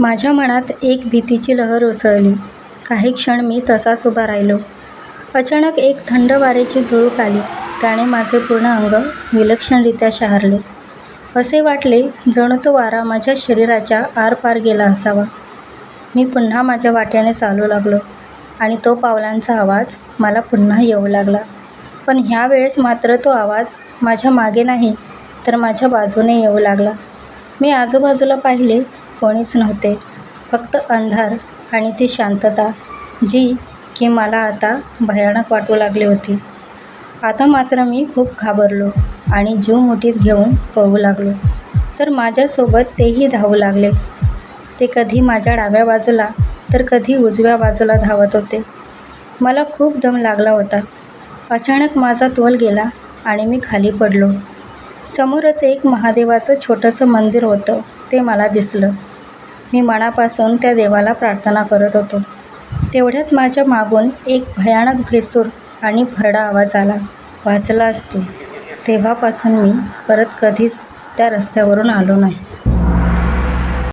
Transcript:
माझ्या मनात एक भीतीची लहर उसळली. काही क्षण मी तसाच उभा राहिलो. अचानक एक थंड वाऱ्याची झुळूक आली. त्याने माझे पूर्ण अंग विलक्षणरित्या शहारले. असे वाटले जणू तो वारा माझ्या शरीराच्या आरपार गेला असावा. मी पुन्हा माझ्या वाट्याने चालू लागलो आणि तो पावलांचा आवाज मला पुन्हा येऊ लागला. पण ह्या वेळेस मात्र तो आवाज माझ्या मागे नाही तर माझ्या बाजूने येऊ लागला. मी आजूबाजूला पाहिले, कोणीच नव्हते. फक्त अंधार आणि ती शांतता जी की मला आता भयानक वाटू लागली होती. आता मात्र मी खूप घाबरलो आणि जीव मुठीत घेऊन पळू लागलो. तर माझ्यासोबत तेही धावू लागले. ते कधी माझ्या डाव्या बाजूला तर कधी उजव्या बाजूला धावत होते. मला खूप दम लागला होता. अचानक माझा तोल गेला आणि मी खाली पडलो. समोरच एक महादेवाचं छोटंसं मंदिर होतं, ते मला दिसलं. मी मनापासून त्या देवाला प्रार्थना करत होतो. तेवढ्यात माझ्या मागून एक भयानक भेसूर आणि भरडा आवाज आला, "वाचलास तू." तेव्हापासून मी परत कधीच त्या रस्त्यावरून आलो नाही.